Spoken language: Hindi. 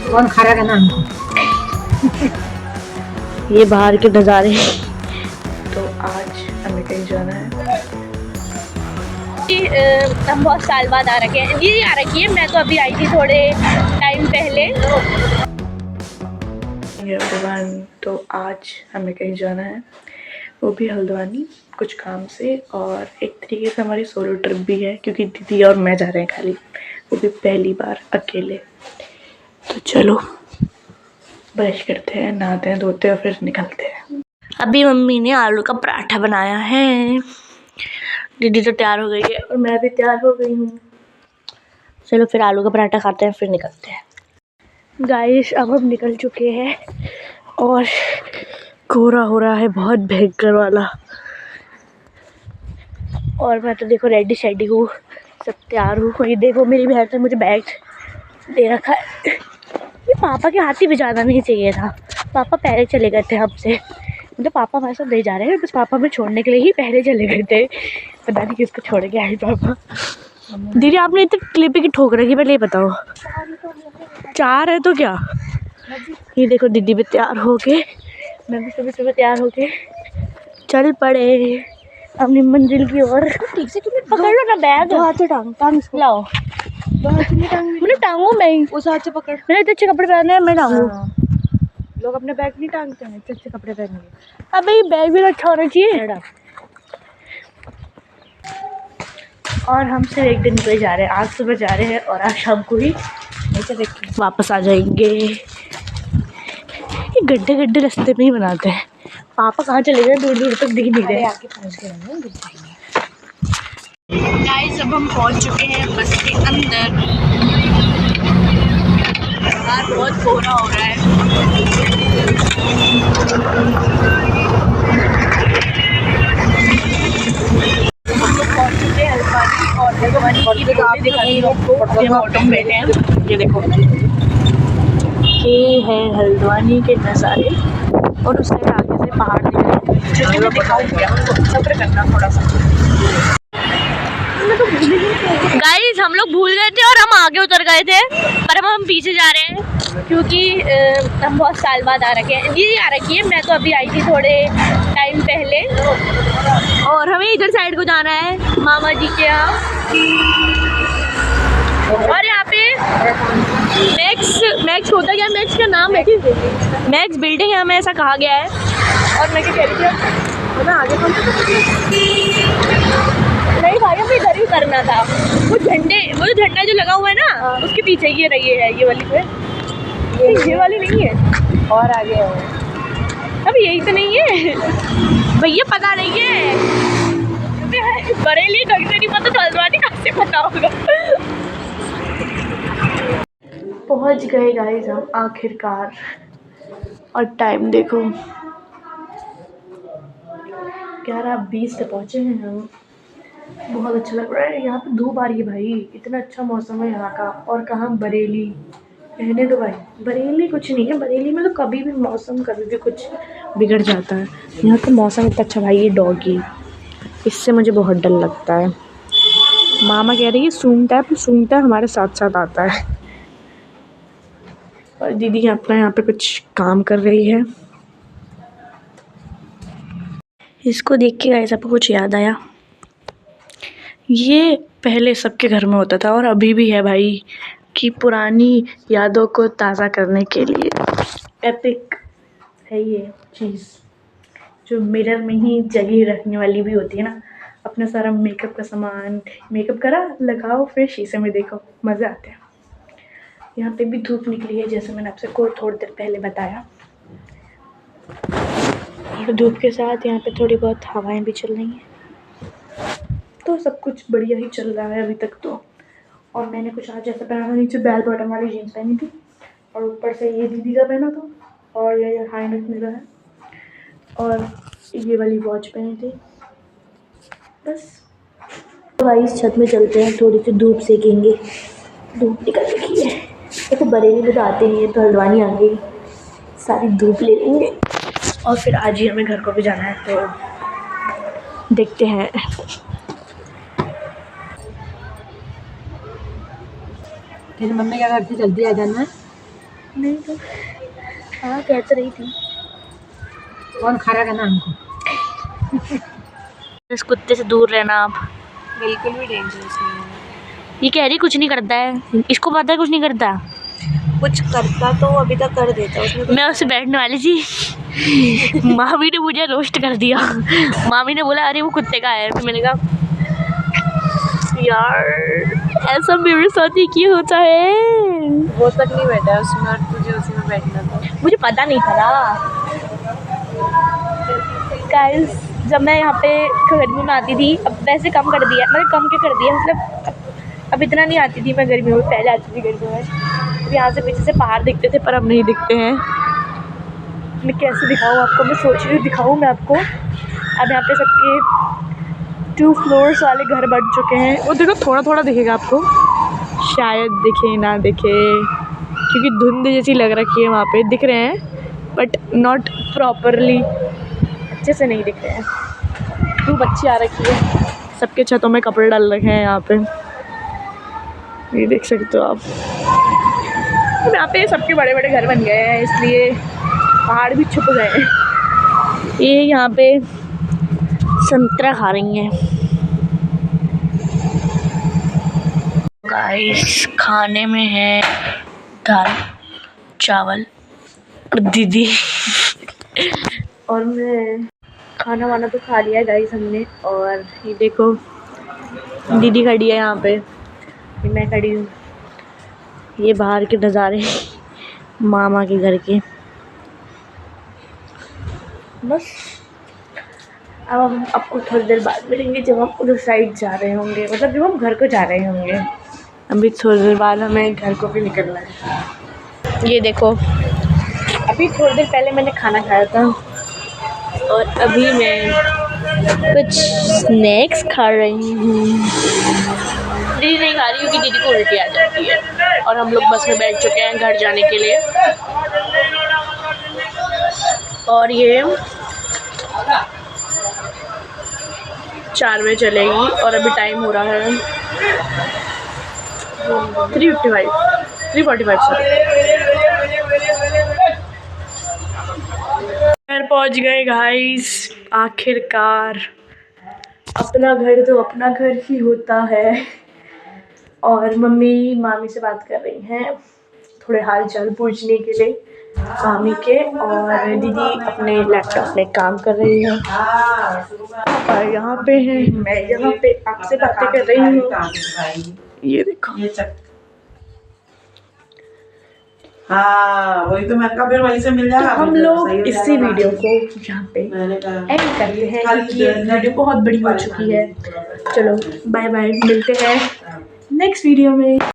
कौन खा रहा था ना हमको। ये बाहर के नज़ारे। तो आज हमें कहीं जाना है। हम बहुत साल बाद आ रखे हैं। ये आ रखी है, मैं तो अभी आई थी थोड़े टाइम पहले। तो आज हमें कहीं जाना है, वो भी हल्द्वानी, कुछ काम से, और एक तरीके से हमारी सोलो ट्रिप भी है क्योंकि दीदी और मैं जा रहे हैं खाली, वो भी पहली बार अकेले। तो चलो ब्रश करते हैं, नहाते हैं, धोते हैं और फिर निकलते हैं। अभी मम्मी ने आलू का पराठा बनाया है। दीदी तो तैयार हो गई है और मैं भी तैयार हो गई हूँ। चलो फिर आलू का पराठा खाते हैं, फिर निकलते हैं। गाइस अब हम निकल चुके हैं और कोहरा हो रहा है बहुत भयंकर वाला। और मैं तो देखो रेडी शेडी हूँ, सब तैयार हूँ। ये देखो मेरी बहन ने मुझे बैग दे रखा है। ये पापा के हाथ ही भिजाना नहीं चाहिए था, पापा पहले चले गए थे हमसे। मतलब पापा हमारे साथ नहीं जा रहे हैं, बस पापा में छोड़ने के लिए ही पहले चले गए थे। पता नहीं किसको छोड़ के आए पापा। दीदी आपने इतनी क्लिप की ठोक रखी, पहले ये बताओ। 4 है तो क्या। ये देखो दीदी भी तैयार हो के, मैं भी सुबह सुबह तैयार हो के चल पड़े अपनी मंजिल की ओर। ठीक से तुम्हें पकड़ लो ना बैग, दो हाथ से टांग इसको। लाओ, दो हाथ से टांग। मैंने टांगू मैं, उस हाथ से पकड़। मैंने इतने अच्छे कपड़े पहने हैं, मैं टांगू। लोग अपने बैग नहीं टांगते हैं, इतने अच्छे कपड़े पहनेंगे। अबे ये बैग भी अच्छा होना चाहिए। और हम सिर्फ एक दिन पे जा रहे हैं, आज सुबह जा रहे हैं और आज शाम को ही वापस आ जाएंगे। ये गड्ढे गड्ढे रास्ते में ही बनाते हैं। पापा कहाँ चले गए, दूर दूर तक दिख नहीं रहे। आके पहुँच गए हैं, दिख जाएंगे। गाइस अब हम पहुँच चुके हैं बस के अंदर। बाहर बहुत कोहरा हो रहा है। ये देखो ये है हल्द्वानी के नज़ारे और उससे आगे से पहाड़ दिख रहे हैं, जो कि मैं दिखाऊंगी। आपको सब्र करना थोड़ा सा। गाइस हम लोग भूल गए थे और हम आगे उतर गए थे, पर हम पीछे जा रहे हैं क्योंकि हम बहुत साल बाद आ रखे हैं। ये आ रखी है, मैं तो अभी आई थी थोड़े टाइम पहले। और हमें इधर साइड को जाना है मामा जी के यहाँ। और यहाँ पे मैक्स होता क्या, मैक्स का नाम है, मैक्स बिल्डिंग है, हमें ऐसा कहा गया है। और मैं क्या कह रही थी, मैं आगे कौन नहीं भाई, हमें इधर ही करना था। वो जो झंडा जो लगा हुआ है ना, उसके पीछे ये रही है, ये वाली पे, ये वाली नहीं है और आगे है। अब यही तो नहीं है भैया, पता नहीं है। बरेली ढंग से नहीं पता, तो हल्द्वानी कहाँ से पता होगा। पहुंच गए गाइस हम आखिरकार। और टाइम देखो 11:20 पे पहुंचे हैं हम। बहुत अच्छा लग रहा है, यहाँ पे धूप आ रही है भाई, इतना अच्छा मौसम है यहाँ का। और कहाँ बरेली, रहने दो भाई, बरेली कुछ नहीं है। बरेली में तो कभी भी मौसम कभी भी कुछ बिगड़ जाता है। यहाँ का मौसम इतना अच्छा भाई। ये डॉगी, इससे मुझे बहुत डर लगता है। मामा कह रही है सूंघता है, पर सूंघता हमारे साथ साथ आता है। और दीदी अपना यहाँ पे कुछ काम कर रही है। इसको देख के गाइस आपको कुछ याद आया, ये पहले सबके घर में होता था और अभी भी है भाई, कि पुरानी यादों को ताज़ा करने के लिए एपिक है ये चीज़, जो मिरर में ही जगह रखने वाली भी होती है ना। अपना सारा मेकअप का सामान, मेकअप करा, लगाओ, फिर शीशे में देखो, मज़े आते हैं। यहाँ पे भी धूप निकली है, जैसे मैंने आपसे थोड़ी देर पहले बताया। और धूप के साथ यहाँ पे थोड़ी बहुत हवाएं भी चल रही हैं, तो सब कुछ बढ़िया ही चल रहा है अभी तक तो। और मैंने कुछ आज ऐसा पहना था, नीचे बेल बॉटम वाली जीन्स पहनी थी और ऊपर से ये दीदी का पहना था, और ये हाई नेक मेरा है, और ये वाली वॉच पहनी थी, बस। तो भाई इस छत में चलते हैं, थोड़ी सी धूप सेकेंगे। धूप निकल रही है, देखो बरेली में तो आते नहीं है, तो हल्द्वानी आ गई, सारी धूप ले लेंगे। और फिर आज ही हमें घर को भी जाना है, तो देखते हैं। फिर मम्मी क्या करती, जल्दी आ जाना। नहीं तो हाँ कह तो रही थी। कौन खा रहा ना हमको? इस कुत्ते से दूर रहना आप। बिल्कुल भी डेंजरस नहीं है। ये कह रही कुछ नहीं करता है, इसको पता है कुछ नहीं करता। कुछ करता तो अभी तक कर देता उसमें। मैं उससे बैठने वाली थी मामी ने मुझे रोस्ट कर दिया। मामी ने बोला अरे वो कुत्ते का है। फिर मैंने कहा यार ऐसा मेरे साथ ही क्यों होता है। वो तक नहीं बैठा है उसमें और तुझे उसमें बैठना था। मुझे पता नहीं था ना गाइस। जब मैं यहाँ पे गर्मी में आती थी, अब वैसे कम कर दिया, मतलब कम क्या कर दिया, मतलब अब इतना नहीं आती थी मैं गर्मियों में। पहले आती थी गर्मियों में। अब यहाँ से पीछे से पहाड़ दिखते थे पर अब नहीं दिखते हैं। मैं कैसे दिखाऊँ आपको, मैं सोच रही हूँ दिखाऊँ मैं आपको। अब यहाँ पे सबके 2 फ्लोर्स वाले घर बन चुके हैं। वो देखो थोड़ा थोड़ा दिखेगा आपको, शायद दिखे ना दिखे क्योंकि धुंध जैसी लग रखी है। वहाँ पे दिख रहे हैं बट नॉट प्रॉपरली, अच्छे से नहीं दिख रहे हैं। धूप अच्छी आ रखी है। सबके छतों में कपड़े डाल रखे हैं यहाँ पे, ये देख सकते हो आप। यहाँ पे सबके बड़े बड़े घर बन गए हैं इसलिए पहाड़ भी छुप गए हैं। ये यहाँ पे संतरा खा रही हैं गाइस। खाने में है दाल चावल और दीदी और मैं खाना वाना तो खा लिया गाइस हमने। और ये देखो दीदी खड़ी है यहाँ पे, ये मैं खड़ी हूँ। ये बाहर के नज़ारे मामा के घर के। बस अब हम आपको थोड़ी देर बाद मिलेंगे जब हम उधर साइड जा रहे होंगे, मतलब जब हम घर को जा रहे होंगे। अभी थोड़ी देर बाद हमें घर को भी निकलना है। ये देखो अभी थोड़ी देर पहले मैंने खाना खाया था और अभी मैं कुछ स्नैक्स खा रही हूँ। दीदी नहीं खा रही क्योंकि दीदी को उल्टी आ जाती है। और हम लोग बस में बैठ चुके हैं घर जाने के लिए। और ये 4 बजे चलेगी और अभी टाइम हो रहा है 3:45 घर पहुंच गए गाइस आखिरकार। अपना घर तो अपना घर ही होता है। और मम्मी मामी से बात कर रही हैं थोड़े हाल चाल पूछने के लिए मामी के। और दीदी अपने लैपटॉप में काम कर रही है। और यहाँ पे है मैं, यहाँ पे आपसे बातें कर रही हूँ। ये देखो हाँ वही तो मैं फिर वहीं से मिल जाएगा। तो हम लोग इसी वीडियो को यहाँ पे एंड करते हैं क्योंकि ये वीडियो बहुत बड़ी हो चुकी है। चलो बाय बाय, मिलते हैं नेक्स्ट वीडियो में।